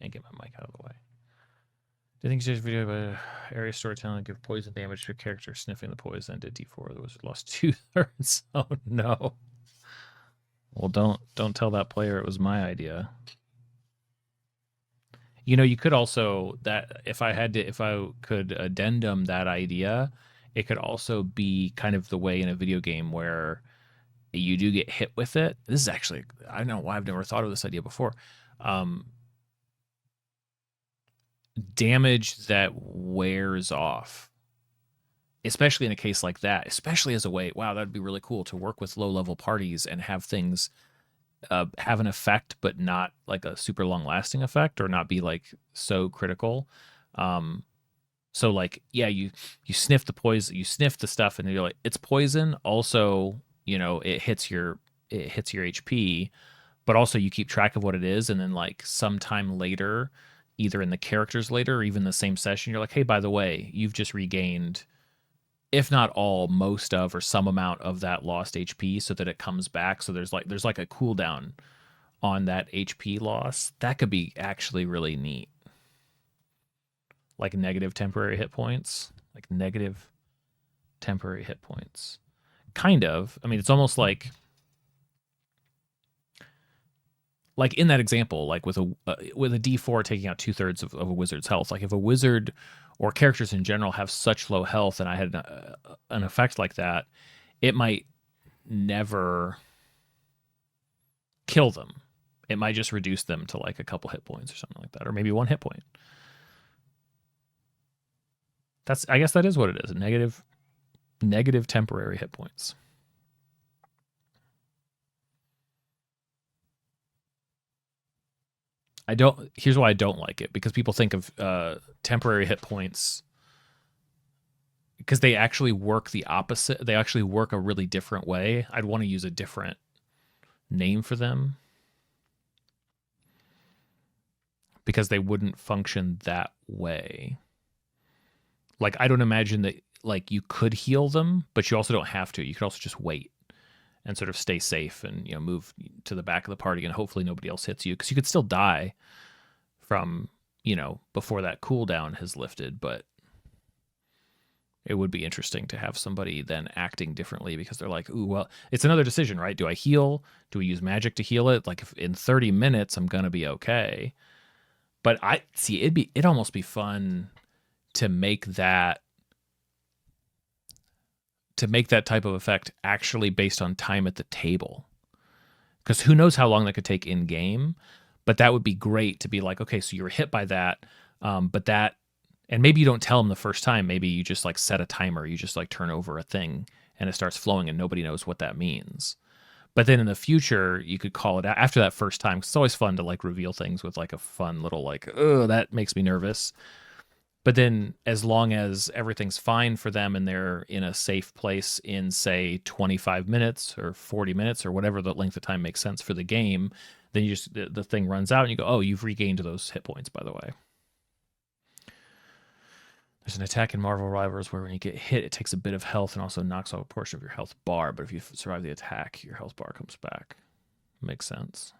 And get my mic out of the way. Do you think today's video about area storytelling give poison damage to a character sniffing the poison did D4? The wizard lost 2/3. Oh no. Well, don't tell that player it was my idea. You know, you could also that if I could addendum that idea, it could also be kind of the way in a video game where you do get hit with it. This is actually, I don't know why I've never thought of this idea before. Damage that wears off, especially in a case like that, especially as a way, wow, that'd be really cool to work with low-level parties and have things have an effect, but not like a super long-lasting effect, or not be like so critical. So like, yeah, you sniff the poison, you sniff the stuff, and you're like, it's poison. Also, you know, it hits your HP, but also you keep track of what it is, and then like sometime later, either in the characters later or even the same session, you're like, hey, by the way, you've just regained, if not all, most of or some amount of that lost HP, so that it comes back. So there's like a cooldown on that HP loss. That could be actually really neat. Like negative temporary hit points. Like negative temporary hit points. Kind of. I mean, it's almost like in that example, like with a D4 taking out 2/3 of a wizard's health. Like if a wizard or characters in general have such low health, and I had an effect like that, it might never kill them. It might just reduce them to like a couple hit points or something like that, or maybe 1 hit point. I guess that is what it is. Negative temporary hit points. Here's why I don't like it, because people think of temporary hit points because they actually work the opposite. They actually work a really different way. I'd want to use a different name for them, because they wouldn't function that way. Like, I don't imagine that like you could heal them, but you also don't have to. You could also just wait and sort of stay safe and, you know, move to the back of the party and hopefully nobody else hits you, because you could still die from, you know, before that cooldown has lifted. But it would be interesting to have somebody then acting differently, because they're like, ooh, well, it's another decision, right? Do I heal? Do we use magic to heal it? Like, if in 30 minutes I'm gonna be okay. But I see it'd almost be fun to make that type of effect actually based on time at the table, because who knows how long that could take in game. But that would be great to be like, okay, so you were hit by that, but that, and maybe you don't tell them the first time. Maybe you just like set a timer. You just like turn over a thing and it starts flowing and nobody knows what that means. But then in the future, you could call it out after that first time. 'Cause it's always fun to like reveal things with like a fun little like, oh, that makes me nervous. But then as long as everything's fine for them and they're in a safe place in, say, 25 minutes or 40 minutes or whatever the length of time makes sense for the game, then you just, the thing runs out and you go, oh, you've regained those hit points, by the way. There's an attack in Marvel Rivals where when you get hit, it takes a bit of health and also knocks off a portion of your health bar. But if you survive the attack, your health bar comes back. Makes sense.